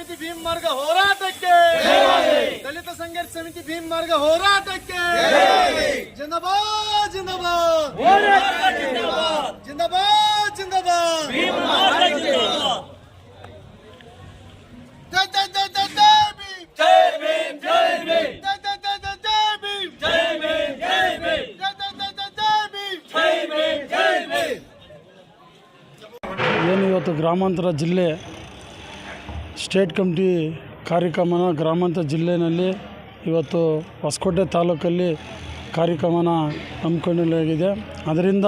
ಸಮಿತಿ ಭೀಮಮಾರ್ಗ ಹೋರಾಟಕ್ಕೆ, ದಲಿತ ಸಂಘರ್ಷ ಸಮಿತಿ ಭೀಮಮಾರ್ಗ ಹೋರಾಟಕ್ಕೆ ಜಿಂದಾಬಾದ್ ಜಿಂದಾಬಾದ್ ಜಿಂದಾಬಾದ್ ಜಿಂದಾಬಾದ್ ಜೈ ಜೈ ಜೈ ಜೈ ಜೈ ಭೀಮ್, ಜೈ ಭೀಮ್, ಜೈ ಭೀಮ್, ಜೈ ಜೈ ಜೈ ಜೈ ಜೈ ಭೀಮ್, ಜೈ ಭೀಮ್, ಜೈ ಭೀಮ್, ಜೈ ಜೈ ಜೈ ಜೈ ಜೈ ಭೀಮ್, ಜೈ ಭೀಮ್, ಜೈ ಭೀಮ್. ಏನು ಇವತ್ತು ಗ್ರಾಮಾಂತರ ಜಿಲ್ಲೆ ಸ್ಟೇಟ್ ಕಮಿಟಿ ಕಾರ್ಯಕ್ರಮನ ಗ್ರಾಮಾಂತರ ಜಿಲ್ಲೆಯಲ್ಲಿ ಇವತ್ತು ಹೊಸಕೋಟೆ ತಾಲೂಕಲ್ಲಿ ಕಾರ್ಯಕ್ರಮನ ಹಮ್ಮಿಕೊಳ್ಳಲಾಗಿದೆ. ಅದರಿಂದ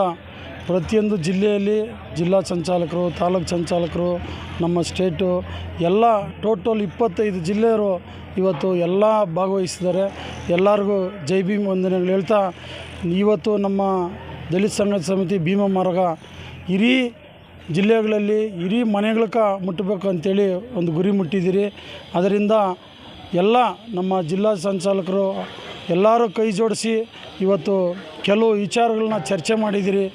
ಪ್ರತಿಯೊಂದು ಜಿಲ್ಲೆಯಲ್ಲಿ ಜಿಲ್ಲಾ ಸಂಚಾಲಕರು, ತಾಲೂಕು ಸಂಚಾಲಕರು, ನಮ್ಮ ಸ್ಟೇಟು ಎಲ್ಲ ಟೋಟಲ್ 25 ಜಿಲ್ಲೆಯವರು ಇವತ್ತು ಎಲ್ಲ ಭಾಗವಹಿಸಿದ್ದಾರೆ. ಎಲ್ಲರಿಗೂ ಜೈ ಭೀಮ್ ವಂದನೆಗಳು ಹೇಳ್ತಾ, ಇವತ್ತು ನಮ್ಮ ದಲಿತ ಸಂಘರ್ಷ ಸಮಿತಿ ಭೀಮಮಾರ್ಗ ಇಡೀ ಜಿಲ್ಲೆಗಳಲ್ಲಿ ಇಡೀ ಮನೆಗಳಿಗೆ ಮುಟ್ಟಬೇಕು ಅಂಥೇಳಿ ಒಂದು ಗುರಿ ಮುಟ್ಟಿದ್ದೀರಿ. ಅದರಿಂದ ಎಲ್ಲ ನಮ್ಮ ಜಿಲ್ಲಾ ಸಂಚಾಲಕರು ಎಲ್ಲರೂ ಕೈ ಜೋಡಿಸಿ ಇವತ್ತು ಕೆಲವು ವಿಚಾರಗಳನ್ನ ಚರ್ಚೆ ಮಾಡಿದ್ದೀರಿ.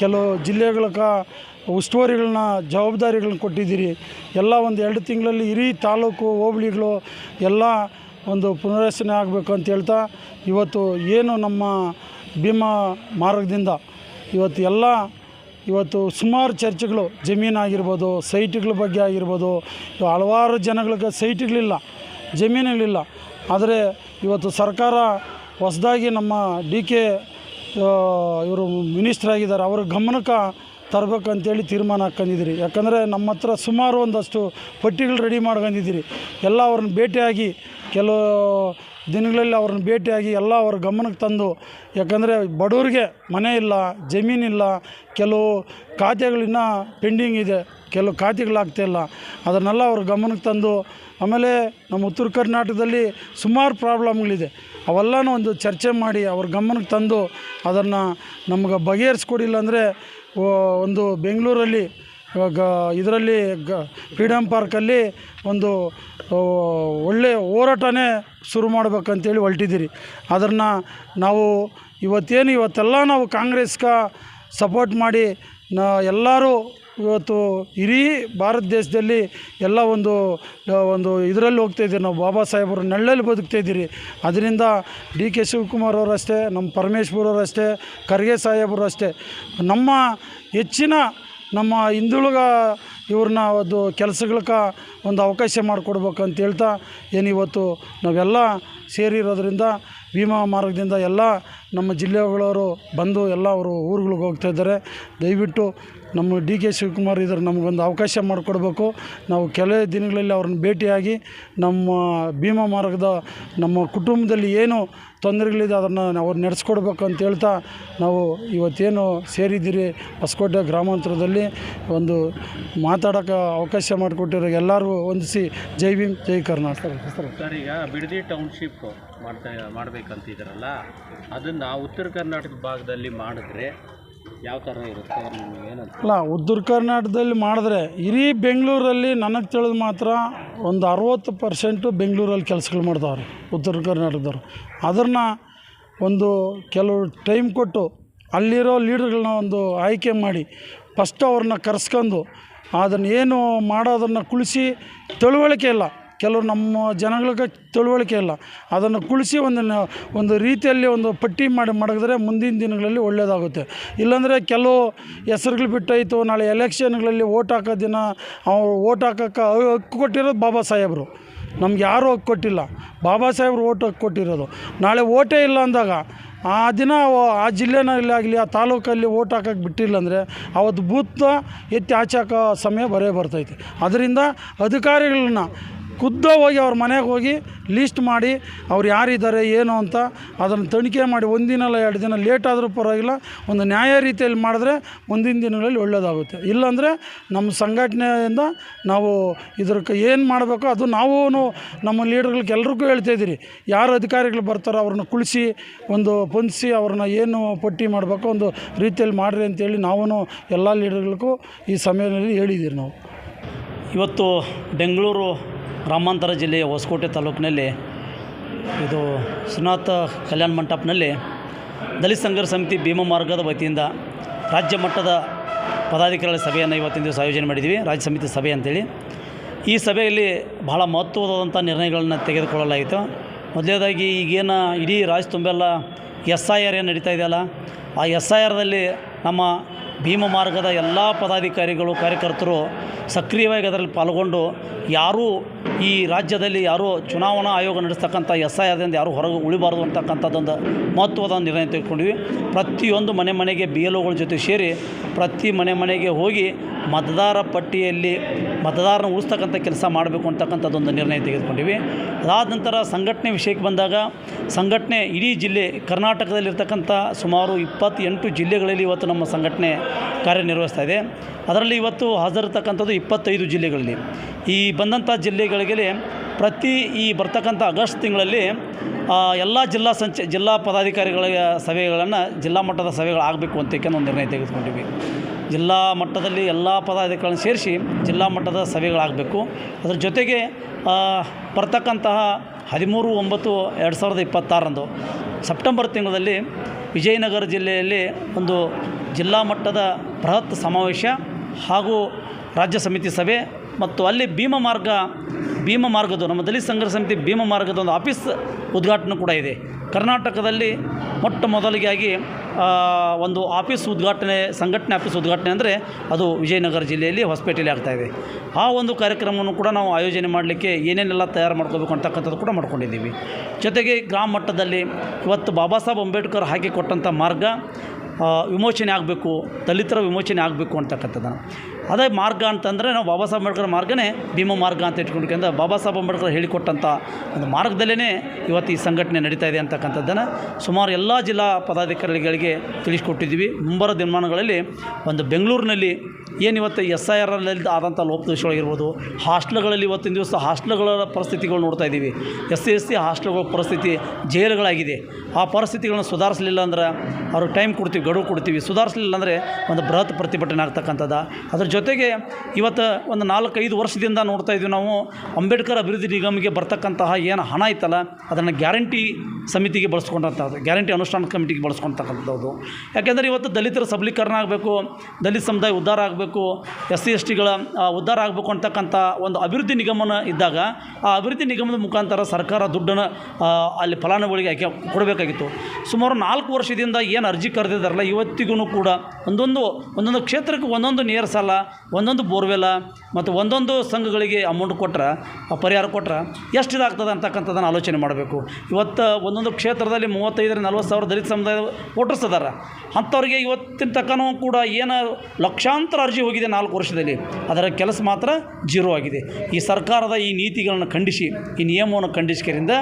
ಕೆಲವು ಜಿಲ್ಲೆಗಳಿಗೆ ಉಸ್ತುವಾರಿಗಳನ್ನ ಜವಾಬ್ದಾರಿಗಳನ್ನ ಕೊಟ್ಟಿದ್ದೀರಿ. ಎಲ್ಲ ಒಂದು 2 ತಿಂಗಳಲ್ಲಿ ಇಡೀ ತಾಲೂಕು ಹೋಬಳಿಗಳು ಎಲ್ಲ ಒಂದು ಪುನರ್ರಚನೆ ಆಗಬೇಕು ಅಂತ ಹೇಳ್ತಾ, ಇವತ್ತು ಏನು ನಮ್ಮ ಭೀಮಾ ಮಾರ್ಗದಿಂದ ಇವತ್ತು ಸುಮಾರು ಚರ್ಚೆಗಳು ಜಮೀನಾಗಿರ್ಬೋದು, ಸೈಟ್ಗಳ ಬಗ್ಗೆ ಆಗಿರ್ಬೋದು. ಹಲವಾರು ಜನಗಳಿಗೆ ಸೈಟ್ಗಳಿಲ್ಲ, ಜಮೀನುಗಳಿಲ್ಲ. ಆದರೆ ಇವತ್ತು ಸರ್ಕಾರ ಹೊಸದಾಗಿ ನಮ್ಮ DK ಇವರು ಮಿನಿಸ್ಟ್ರ್ ಆಗಿದ್ದಾರೆ, ಅವ್ರ ಗಮನಕ್ಕೆ ತರಬೇಕಂತೇಳಿ ತೀರ್ಮಾನ ಹಾಕ್ಕೊಂಡಿದ್ದೀರಿ. ಯಾಕಂದರೆ ನಮ್ಮ ಹತ್ರ ಸುಮಾರು ಒಂದಷ್ಟು ಪಟ್ಟಿಗಳು ರೆಡಿ ಮಾಡ್ಕೊಂಡಿದ್ದೀರಿ. ಎಲ್ಲ ಅವ್ರನ್ನ ಭೇಟಿಯಾಗಿ ಕೆಲವು ದಿನಗಳಲ್ಲಿ ಅವ್ರನ್ನ ಭೇಟಿಯಾಗಿ ಎಲ್ಲ ಅವ್ರ ಗಮನಕ್ಕೆ ತಂದು, ಯಾಕಂದರೆ ಬಡವರಿಗೆ ಮನೆ ಇಲ್ಲ, ಜಮೀನಿಲ್ಲ, ಕೆಲವು ಖಾತೆಗಳಿನ್ನ ಪೆಂಡಿಂಗ್ ಇದೆ, ಕೆಲವು ಖಾತೆಗಳಾಗ್ತಾಯಿಲ್ಲ, ಅದನ್ನೆಲ್ಲ ಅವ್ರ ಗಮನಕ್ಕೆ ತಂದು, ಆಮೇಲೆ ನಮ್ಮ ಉತ್ತರ ಕರ್ನಾಟಕದಲ್ಲಿ ಸುಮಾರು ಪ್ರಾಬ್ಲಮ್ಗಳಿದೆ, ಅವೆಲ್ಲನೂ ಒಂದು ಚರ್ಚೆ ಮಾಡಿ ಅವ್ರ ಗಮನಕ್ಕೆ ತಂದು ಅದನ್ನು ನಮ್ಗೆ ಬಗೆಹರಿಸ್ಕೊಡಿಲ್ಲ ಅಂದರೆ ಒಂದು ಬೆಂಗಳೂರಲ್ಲಿ ಇದರಲ್ಲಿ ಫ್ರೀಡಮ್ ಪಾರ್ಕಲ್ಲಿ ಒಂದು ಒಳ್ಳೆಯ ಹೋರಾಟನೇ ಶುರು ಮಾಡ್ಬೇಕಂತೇಳಿ ಹೊರಟಿದ್ದೀರಿ. ಅದನ್ನು ನಾವು ಇವತ್ತೆಲ್ಲ ನಾವು ಕಾಂಗ್ರೆಸ್ಗೆ ಸಪೋರ್ಟ್ ಮಾಡಿ ಎಲ್ಲರೂ ಇವತ್ತು ಇಡೀ ಭಾರತ ದೇಶದಲ್ಲಿ ಎಲ್ಲ ಒಂದು ಇದರಲ್ಲಿ ಹೋಗ್ತಾಯಿದ್ದೀರಿ. ನಾವು ಬಾಬಾ ಸಾಹೇಬರು ನೆಳ್ಳಲ್ಲಿ ಬದುಕ್ತಾಯಿದ್ದೀರಿ. ಅದರಿಂದ DK ಶಿವಕುಮಾರ್ ಅವರು ಅಷ್ಟೇ, ನಮ್ಮ ಪರಮೇಶ್ವರ್ ಅವರು ಅಷ್ಟೇ, ಖರ್ಗೆ ಸಾಹೇಬರು ಅಷ್ಟೇ, ನಮ್ಮ ಹೆಚ್ಚಿನ ನಮ್ಮ ಹಿಂದುಳಿದ ಇವ್ರನ್ನ ಒಂದು ಕೆಲಸಗಳಿಗೆ ಒಂದು ಅವಕಾಶ ಮಾಡಿಕೊಡ್ಬೇಕು ಅಂತ ಹೇಳ್ತಾ, ಏನಿವತ್ತು ನಾವೆಲ್ಲ ಸೇರಿರೋದ್ರಿಂದ ಭೀಮಾ ಮಾರ್ಗದಿಂದ ಎಲ್ಲ ನಮ್ಮ ಜಿಲ್ಲೆಗಳವರು ಬಂದು ಎಲ್ಲ ಅವರು ಊರುಗಳಿಗೆ ಹೋಗ್ತಾಯಿದ್ದಾರೆ. ದಯವಿಟ್ಟು ನಮ್ಮ DK ಶಿವಕುಮಾರ್ ಇದ್ರೆ ನಮಗೊಂದು ಅವಕಾಶ ಮಾಡಿಕೊಡ್ಬೇಕು. ನಾವು ಕೆಲವೇ ದಿನಗಳಲ್ಲಿ ಅವ್ರನ್ನ ಭೇಟಿಯಾಗಿ ನಮ್ಮ ಭೀಮಾ ಮಾರ್ಗದ ನಮ್ಮ ಕುಟುಂಬದಲ್ಲಿ ಏನು ತೊಂದರೆಗಳಿದೆ ಅದನ್ನು ಅವ್ರು ನಡೆಸ್ಕೊಡ್ಬೇಕು ಅಂತ ಹೇಳ್ತಾ, ನಾವು ಇವತ್ತೇನು ಸೇರಿದ್ದೀರಿ ಹೊಸಕೋಟೆ ಗ್ರಾಮಾಂತರದಲ್ಲಿ ಒಂದು ಮಾತಾಡೋಕ್ಕೆ ಅವಕಾಶ ಮಾಡಿಕೊಟ್ಟಿರೋ ಎಲ್ಲರಿಗೂ ವಂದಿಸಿ ಜೈ ಭೀಮ್, ಜೈ ಕರ್ನಾಟಕ. ಸರ್, ಈಗ ಬಿಡದಿ ಟೌನ್ಶಿಪ್ ಮಾಡಬೇಕಂತಿದ್ದಾರಲ್ಲ, ಅದನ್ನು ಉತ್ತರ ಕರ್ನಾಟಕ ಭಾಗದಲ್ಲಿ ಮಾಡಿದ್ರೆ ಯಾವ ಥರ ಇರುತ್ತೆ ಏನಂತ? ಅಲ್ಲ, ಉತ್ತರ ಕರ್ನಾಟಕದಲ್ಲಿ ಮಾಡಿದ್ರೆ ಇಡೀ ಬೆಂಗಳೂರಲ್ಲಿ ನನಗೆ ತಿಳಿದು ಮಾತ್ರ ಒಂದು 60% ಬೆಂಗಳೂರಲ್ಲಿ ಕೆಲಸಗಳು ಮಾಡ್ತಾವ್ರೆ ಉತ್ತರ ಕರ್ನಾಟಕದವ್ರು. ಅದನ್ನು ಒಂದು ಕೆಲವು ಟೈಮ್ ಕೊಟ್ಟು ಅಲ್ಲಿರೋ ಲೀಡರ್ಗಳನ್ನ ಒಂದು ಆಯ್ಕೆ ಮಾಡಿ ಫಸ್ಟ್ ಅವ್ರನ್ನ ಕರೆಸ್ಕೊಂಡು ಅದನ್ನು ಏನು ಮಾಡೋದನ್ನು ಕುಳಿಸಿ, ತಿಳುವಳಿಕೆ ಇಲ್ಲ ಕೆಲವರು ನಮ್ಮ ಜನಗಳಿಗೆ ತಿಳುವಳಿಕೆ ಇಲ್ಲ, ಅದನ್ನು ಕುಳಿಸಿ ಒಂದು ರೀತಿಯಲ್ಲಿ ಒಂದು ಪಟ್ಟಿ ಮಾಡಿ ಮಡಗಿದ್ರೆ ಮುಂದಿನ ದಿನಗಳಲ್ಲಿ ಒಳ್ಳೆಯದಾಗುತ್ತೆ. ಇಲ್ಲಾಂದರೆ ಕೆಲವು ಹೆಸರುಗಳು ಬಿಟ್ಟಾಯಿತು, ನಾಳೆ ಎಲೆಕ್ಷನ್ಗಳಲ್ಲಿ ಓಟ್ ಹಾಕೋ ದಿನ ಅವ್ರು ಓಟ್ ಹಾಕೋಕ್ಕೆ ಹಕ್ಕು ಕೊಟ್ಟಿರೋದು ಬಾಬಾ ಸಾಹೇಬರು, ನಮ್ಗೆ ಯಾರೂ ಹಕ್ಕು ಕೊಟ್ಟಿಲ್ಲ, ಬಾಬಾ ಸಾಹೇಬ್ರು ಓಟ್ ಹಕ್ಕು ಕೊಟ್ಟಿರೋದು. ನಾಳೆ ಓಟೇ ಇಲ್ಲ ಅಂದಾಗ ಆ ದಿನ ಆ ಜಿಲ್ಲೆನಲ್ಲಿ ಆಗಲಿ ಆ ತಾಲೂಕಲ್ಲಿ ಓಟ್ ಹಾಕೋಕ್ಕೆ ಬಿಟ್ಟಿಲ್ಲ ಅಂದರೆ ಅವತ್ತು ಬೂತ್ ಎತ್ತಿ ಆಚೆ ಹಾಕೋ ಸಮಯ ಬರ್ತೈತೆ. ಅದರಿಂದ ಅಧಿಕಾರಿಗಳನ್ನ ಖುದ್ದು ಹೋಗಿ ಅವ್ರ ಮನೆಗೆ ಹೋಗಿ ಲೀಸ್ಟ್ ಮಾಡಿ ಅವ್ರು ಯಾರಿದ್ದಾರೆ ಏನು ಅಂತ ಅದನ್ನು ತನಿಖೆ ಮಾಡಿ, ಒಂದಿನ ಅಲ್ಲ 2 ದಿನ ಲೇಟ್ ಆದರೂ ಪರವಾಗಿಲ್ಲ, ಒಂದು ನ್ಯಾಯ ರೀತಿಯಲ್ಲಿ ಮಾಡಿದ್ರೆ ಮುಂದಿನ ದಿನಗಳಲ್ಲಿ ಒಳ್ಳೆಯದಾಗುತ್ತೆ. ಇಲ್ಲಾಂದರೆ ನಮ್ಮ ಸಂಘಟನೆಯಿಂದ ನಾವು ಇದಕ್ಕೆ ಏನು ಮಾಡಬೇಕೋ ಅದು ನಾವು ನಮ್ಮ ಲೀಡರ್ಗಳಿಗೆ ಎಲ್ರಿಗೂ ಹೇಳ್ತಾಯಿದ್ದೀರಿ. ಯಾರು ಅಧಿಕಾರಿಗಳು ಬರ್ತಾರೋ ಅವ್ರನ್ನ ಕುಳಿಸಿ ಒಂದು ಹೊಂದಿಸಿ ಅವ್ರನ್ನ ಏನು ಪಟ್ಟಿ ಮಾಡಬೇಕೋ ಒಂದು ರೀತಿಯಲ್ಲಿ ಮಾಡಿರಿ ಅಂತೇಳಿ ನಾವು ಎಲ್ಲ ಲೀಡರ್ಗಳಿಗೂ ಈ ಸಮಯದಲ್ಲಿ ಹೇಳಿದ್ದೀರಿ. ನಾವು ಇವತ್ತು ಬೆಂಗಳೂರು ಗ್ರಾಮಾಂತರ ಜಿಲ್ಲೆಯ ಹೊಸಕೋಟೆ ತಾಲೂಕಿನಲ್ಲಿ ಇದು ಶ್ರೀನಾಥ ಕಲ್ಯಾಣ ಮಂಟಪನಲ್ಲಿ ದಲಿತ ಸಂಘರ್ಷ ಸಮಿತಿ ಭೀಮಾ ಮಾರ್ಗದ ವತಿಯಿಂದ ರಾಜ್ಯ ಮಟ್ಟದ ಪದಾಧಿಕಾರಿಗಳ ಸಭೆಯನ್ನು ಇವತ್ತಿನ ದಿವಸ ಆಯೋಜನೆ ಮಾಡಿದ್ದೀವಿ, ರಾಜ್ಯ ಸಮಿತಿ ಸಭೆ ಅಂತೇಳಿ. ಈ ಸಭೆಯಲ್ಲಿ ಬಹಳ ಮಹತ್ವವಾದಂಥ ನಿರ್ಣಯಗಳನ್ನು ತೆಗೆದುಕೊಳ್ಳಲಾಯಿತು. ಮೊದಲನೇದಾಗಿ ಈಗೇನು ಇಡೀ ರಾಜ್ಯ ತುಂಬೆಲ್ಲ SIR ಏನು ನಡೀತಾ ಇದೆಯಲ್ಲ, ಆ SIRದಲ್ಲಿ ನಮ್ಮ ಭೀಮ ಮಾರ್ಗದ ಎಲ್ಲ ಪದಾಧಿಕಾರಿಗಳು ಕಾರ್ಯಕರ್ತರು ಸಕ್ರಿಯವಾಗಿ ಅದರಲ್ಲಿ ಪಾಲ್ಗೊಂಡು ಯಾರೂ ಈ ರಾಜ್ಯದಲ್ಲಿ ಯಾರೂ ಚುನಾವಣಾ ಆಯೋಗ ನಡೆಸ್ತಕ್ಕಂಥ SIRದಿಂದ ಯಾರೂ ಹೊರಗೆ ಉಳಿಬಾರ್ದು ಅಂತಕ್ಕಂಥದ್ದೊಂದು ಮಹತ್ವದ ನಿರ್ಣಯ ತೆಗೆದುಕೊಂಡ್ವಿ. ಪ್ರತಿಯೊಂದು ಮನೆಗೆ BLOಗಳ ಜೊತೆ ಸೇರಿ ಪ್ರತಿ ಮನೆಗೆ ಹೋಗಿ ಮತದಾರ ಪಟ್ಟಿಯಲ್ಲಿ ಮತದಾರನ ಉಳಿಸ್ತಕ್ಕಂಥ ಕೆಲಸ ಮಾಡಬೇಕು ಅಂತಕ್ಕಂಥದ್ದೊಂದು ನಿರ್ಣಯ ತೆಗೆದುಕೊಂಡಿವಿ. ಅದಾದ ನಂತರ ಸಂಘಟನೆ ವಿಷಯಕ್ಕೆ ಬಂದಾಗ ಸಂಘಟನೆ ಇಡೀ ಜಿಲ್ಲೆ ಕರ್ನಾಟಕದಲ್ಲಿರ್ತಕ್ಕಂಥ ಸುಮಾರು 28 ಜಿಲ್ಲೆಗಳಲ್ಲಿ ಇವತ್ತು ನಮ್ಮ ಸಂಘಟನೆ ಕಾರ್ಯನಿರ್ವಹಿಸ್ತಾ ಇದೆ. ಅದರಲ್ಲಿ ಇವತ್ತು ಹಾಜರಿರ್ತಕ್ಕಂಥದ್ದು 25 ಜಿಲ್ಲೆಗಳಲ್ಲಿ. ಈ ಬಂದಂಥ ಜಿಲ್ಲೆಗಳಿಗೆ ಪ್ರತಿ ಈ ಬರ್ತಕ್ಕಂಥ ಆಗಸ್ಟ್ ತಿಂಗಳಲ್ಲಿ ಎಲ್ಲ ಜಿಲ್ಲಾ ಪದಾಧಿಕಾರಿಗಳ ಸಭೆಗಳನ್ನು ಜಿಲ್ಲಾ ಮಟ್ಟದ ಸಭೆಗಳಾಗಬೇಕು ಅಂತ ಒಂದು ನಿರ್ಣಯ ತೆಗೆದುಕೊಂಡಿವಿ. ಜಿಲ್ಲಾ ಮಟ್ಟದಲ್ಲಿ ಎಲ್ಲ ಪದಾಧಿಕಾರಿಗಳನ್ನು ಸೇರಿಸಿ ಜಿಲ್ಲಾ ಮಟ್ಟದ ಸಭೆಗಳಾಗಬೇಕು. ಅದರ ಜೊತೆಗೆ ಬರ್ತಕ್ಕಂತಹ 13/9/2026 ಸೆಪ್ಟೆಂಬರ್ ತಿಂಗಳಲ್ಲಿ ವಿಜಯನಗರ ಜಿಲ್ಲೆಯಲ್ಲಿ ಒಂದು ಜಿಲ್ಲಾ ಮಟ್ಟದ ಬೃಹತ್ ಸಮಾವೇಶ ಹಾಗೂ ರಾಜ್ಯ ಸಮಿತಿ ಸಭೆ ಮತ್ತು ಅಲ್ಲಿ ಭೀಮ ಮಾರ್ಗದ ನಮ್ಮ ದಲಿತ ಸಂಘರ್ಷ ಸಮಿತಿ ಭೀಮ ಮಾರ್ಗದ ಒಂದು ಆಫೀಸ್ ಉದ್ಘಾಟನೆ ಕೂಡ ಇದೆ. ಕರ್ನಾಟಕದಲ್ಲಿ ಮೊಟ್ಟ ಮೊದಲಿಗಾಗಿ ಒಂದು ಆಫೀಸ್ ಉದ್ಘಾಟನೆ, ಸಂಘಟನೆ ಆಫೀಸ್ ಉದ್ಘಾಟನೆ ಅಂದರೆ ಅದು ವಿಜಯನಗರ ಜಿಲ್ಲೆಯಲ್ಲಿ ಹೊಸಪೇಟೆಯಲ್ಲಿ ಆಗ್ತಾಯಿದೆ. ಆ ಒಂದು ಕಾರ್ಯಕ್ರಮವನ್ನು ಕೂಡ ನಾವು ಆಯೋಜನೆ ಮಾಡಲಿಕ್ಕೆ ಏನೇನೆಲ್ಲ ತಯಾರು ಮಾಡ್ಕೋಬೇಕು ಅಂತಕ್ಕಂಥದ್ದು ಕೂಡ ಮಾಡ್ಕೊಂಡಿದ್ದೀವಿ. ಜೊತೆಗೆ ಗ್ರಾಮ ಮಟ್ಟದಲ್ಲಿ ಇವತ್ತು ಬಾಬಾ ಸಾಹೇಬ್ ಅಂಬೇಡ್ಕರ್ ಹಾಕಿಕೊಟ್ಟಂಥ ಮಾರ್ಗ ವಿಮೋಚನೆ ಆಗಬೇಕು, ದಲಿತರ ವಿಮೋಚನೆ ಆಗಬೇಕು ಅಂತಕ್ಕಂಥದ್ದನ್ನು ಅದೇ ಮಾರ್ಗ ಅಂತಂದರೆ ನಾವು ಬಾಬಾ ಸಾಹೇಬ್ ಅಂಬೇಡ್ಕರ್ ಮಾರ್ಗನೇ ಭೀಮ ಮಾರ್ಗ ಅಂತ ಇಟ್ಕೊಂಡ್ರೆ ಬಾಬಾ ಸಾಹೇಬ್ ಅಂಬೇಡ್ಕರ್ ಹೇಳಿಕೊಟ್ಟಂಥ ಒಂದು ಮಾರ್ಗದಲ್ಲೇ ಇವತ್ತು ಈ ಸಂಘಟನೆ ನಡೀತಾ ಇದೆ ಅಂತಕ್ಕಂಥದ್ದನ್ನು ಸುಮಾರು ಎಲ್ಲ ಜಿಲ್ಲಾ ಪದಾಧಿಕಾರಿಗಳಿಗೆ ತಿಳಿಸ್ಕೊಟ್ಟಿದ್ದೀವಿ. ಮುಂಬರೋ ದಿನಮಾನಗಳಲ್ಲಿ ಒಂದು ಬೆಂಗಳೂರಿನಲ್ಲಿ ಏನಿವತ್ತು SIRನಲ್ಲಿ ಆದಂಥ ಲೋಪದೋಷಗಳಿರ್ಬೋದು, ಹಾಸ್ಟೆಲ್ಗಳಲ್ಲಿ ಇವತ್ತಿನ ದಿವಸ ಹಾಸ್ಟೆಲ್ಗಳ ಪರಿಸ್ಥಿತಿಗಳು ನೋಡ್ತಾ ಇದ್ದೀವಿ. SC ಹಾಸ್ಟೆಲ್ಗಳ ಪರಿಸ್ಥಿತಿ ಜೈಲುಗಳಾಗಿದೆ. ಆ ಪರಿಸ್ಥಿತಿಗಳನ್ನು ಸುಧಾರಿಸಲಿಲ್ಲ ಅಂದ್ರೆ ಅವ್ರಿಗೆ ಟೈಮ್ ಕೊಡ್ತೀವಿ, ಗಡುವು ಕೊಡ್ತೀವಿ. ಸುಧಾರಿಸಲಿಲ್ಲ ಅಂದರೆ ಒಂದು ಬೃಹತ್ ಪ್ರತಿಭಟನೆ ಆಗ್ತಕ್ಕಂಥದ್ದು. ಅದ್ರ ಜೊತೆಗೆ ಇವತ್ತು ಒಂದು 4-5 ವರ್ಷದಿಂದ ನೋಡ್ತಾ ಇದ್ದೀವಿ ನಾವು ಅಂಬೇಡ್ಕರ್ ಅಭಿವೃದ್ಧಿ ನಿಗಮಿಗೆ ಬರ್ತಕ್ಕಂತಹ ಏನು ಹಣ ಐತಲ್ಲ ಅದನ್ನು ಗ್ಯಾರಂಟಿ ಸಮಿತಿಗೆ ಬಳಸ್ಕೊಂಡಂಥದ್ದು, ಗ್ಯಾರಂಟಿ ಅನುಷ್ಠಾನ ಕಮಿಟಿಗೆ ಬಳಸ್ಕೊಳ್ತಕ್ಕಂಥದ್ದು. ಯಾಕೆಂದರೆ ಇವತ್ತು ದಲಿತರ ಸಬಲೀಕರಣ ಆಗಬೇಕು, ದಲಿತ ಸಮುದಾಯ ಉದ್ಧಾರ ಆಗಬೇಕು, SC STಗಳ ಉದ್ಧಾರ ಆಗಬೇಕು ಅಂತಕ್ಕಂಥ ಒಂದು ಅಭಿವೃದ್ಧಿ ನಿಗಮನ ಇದ್ದಾಗ ಆ ಅಭಿವೃದ್ಧಿ ನಿಗಮದ ಮುಖಾಂತರ ಸರ್ಕಾರ ದುಡ್ಡನ್ನು ಅಲ್ಲಿ ಫಲಾನುಭವಿಗಳಿಗೆ ಕೊಡಬೇಕಾಗಿತ್ತು. ಸುಮಾರು 4 ವರ್ಷದಿಂದ ಏನು ಅರ್ಜಿ ಕರೆದಿದ್ದಾರಲ್ಲ ಇವತ್ತಿಗೂ ಕೂಡ ಒಂದೊಂದು ಕ್ಷೇತ್ರಕ್ಕೆ ಒಂದೊಂದು ನೇರ ಸಾಲ, ಒಂದೊಂದು ಬೋರ್ವೆಲ್ಲ ಮತ್ತು ಒಂದೊಂದು ಸಂಘಗಳಿಗೆ ಅಮೌಂಟ್ ಕೊಟ್ಟರೆ, ಪರಿಹಾರ ಕೊಟ್ಟರೆ ಎಷ್ಟಿದಾಗ್ತದೆ ಅಂತಕ್ಕಂಥದ್ದನ್ನು ಆಲೋಚನೆ ಮಾಡಬೇಕು. ಇವತ್ತು ಒಂದೊಂದು ಕ್ಷೇತ್ರದಲ್ಲಿ 35,000-40,000 ಸಾವಿರ ದಲಿತ ಸಮುದಾಯ ವೋಟರ್ಸ್ ಅದಾರ. ಅಂಥವ್ರಿಗೆ ಇವತ್ತಿನ ತನಕನೂ ಕೂಡ ಏನು ಲಕ್ಷಾಂತರ ಅರ್ಜಿ ಹೋಗಿದೆ 4 ವರ್ಷದಲ್ಲಿ, ಅದರ ಕೆಲಸ ಮಾತ್ರ ಜೀರೋ ಆಗಿದೆ. ಈ ಸರ್ಕಾರದ ಈ ನೀತಿಗಳನ್ನು ಖಂಡಿಸಿ, ಈ ನಿಯಮವನ್ನು ಖಂಡಿಸಿದ್ದರಿಂದ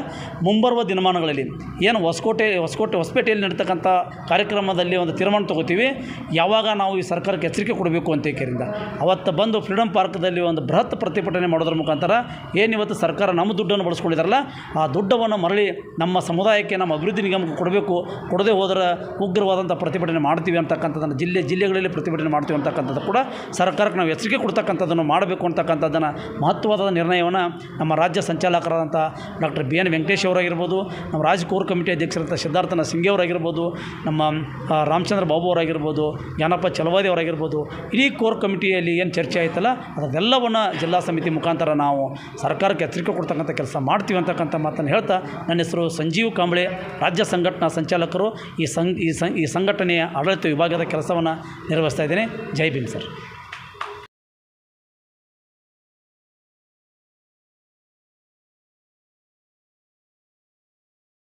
ಮುಂಬರುವ ದಿನಮಾನಗಳಲ್ಲಿ ಏನು ಹೊಸಪೇಟೆಯಲ್ಲಿ ನಡೀತಕ್ಕಂಥ ಕಾರ್ಯಕ್ರಮದಲ್ಲಿ ಒಂದು ತೀರ್ಮಾನ ತೊಗೋತೀವಿ. ಯಾವಾಗ ನಾವು ಈ ಸರ್ಕಾರಕ್ಕೆ ಎಚ್ಚರಿಕೆ ಕೊಡಬೇಕು ಅಂತ ಏಕೆರಿಂದ ಅವತ್ತು ಬಂದು ಫ್ರೀಡಮ್ ಪಾರ್ಕ್ದಲ್ಲಿ ಒಂದು ಬೃಹತ್ ಪ್ರತಿಭಟನೆ ಮಾಡೋದ್ರ ಮುಖಾಂತರ ಏನಿವತ್ತು ಸರ್ಕಾರ ನಮ್ಮ ದುಡ್ಡನ್ನು ಬಳಸ್ಕೊಂಡಿದ್ದಾರಲ್ಲ ಆ ದುಡ್ಡವನ್ನು ಮರಳಿ ನಮ್ಮ ಸಮುದಾಯಕ್ಕೆ, ನಮ್ಮ ಅಭಿವೃದ್ಧಿ ನಿಗಮಕ್ಕೆ ಕೊಡಬೇಕು. ಕೊಡದೆ ಹೋದರೆ ಉಗ್ರವಾದಂಥ ಪ್ರತಿಭಟನೆ ಮಾಡ್ತೀವಿ ಅಂತಕ್ಕಂಥದ್ದನ್ನು ಜಿಲ್ಲೆಗಳಲ್ಲಿ ಪ್ರತಿಭಟನೆ ಮಾಡ್ತೀವಿ ಅಂತಕ್ಕಂಥದ್ದು ಕೂಡ ಸರ್ಕಾರಕ್ಕೆ ನಾವು ಎಚ್ಚರಿಕೆ ಕೊಡ್ತಕ್ಕಂಥದ್ದನ್ನು ಮಾಡಬೇಕು ಅಂತಕ್ಕಂಥದ್ದನ್ನು ಮಹತ್ವವಾದ ನಿರ್ಣಯವನ್ನು ನಮ್ಮ ರಾಜ್ಯ ಸಂಚಾಲಕರಾದಂಥ ಡಾಕ್ಟರ್ BN ವೆಂಕಟೇಶ್ ಅವರಾಗಿರ್ಬೋದು, ನಮ್ಮ ರಾಜ್ಯ ಕೋರ್ ಕಮಿಟಿ ಅಧ್ಯಕ್ಷರಾದಂಥ ಸಿದ್ಧಾರ್ಥನ ಸಿಂಗೆ ಅವರಾಗಿರ್ಬೋದು, ನಮ್ಮ ರಾಮಚಂದ್ರ ಬಾಬು ಅವರಾಗಿರ್ಬೋದು, ಜ್ಞಾನಪ್ಪ ಚಲವಾದಿ ಅವರಾಗಿರ್ಬೋದು, ಇಡೀ ಕೋರ್ ಕಮಿಟಿಯಲ್ಲಿ ಏನು ಚರ್ಚೆ ಆಯ್ತಲ್ಲ ಅದೆಲ್ಲವನ್ನು ಜಿಲ್ಲಾ ಸಮಿತಿ ಮುಖಾಂತರ ನಾವು ಸರ್ಕಾರಕ್ಕೆ ಎಚ್ಚರಿಕೆ ಕೊಡ್ತಕ್ಕಂಥ ಕೆಲಸ ಮಾಡ್ತೀವಿ ಅಂತಕ್ಕಂಥ ಮಾತನ್ನು ಹೇಳ್ತಾ, ನನ್ನ ಹೆಸರು ಸಂಜೀವ್ ಕಾಂಬಳೆ, ರಾಜ್ಯ ಸಂಘಟನಾ ಸಂಚಾಲಕರು. ಈ ಸಂಘಟನೆಯ ಆಡಳಿತ ವಿಭಾಗದ ಕೆಲಸವನ್ನು ನಿರ್ವಹಿಸ್ತಾ ಇದ್ದೇನೆ. ಜೈ ಭೀಮ್ ಸರ್.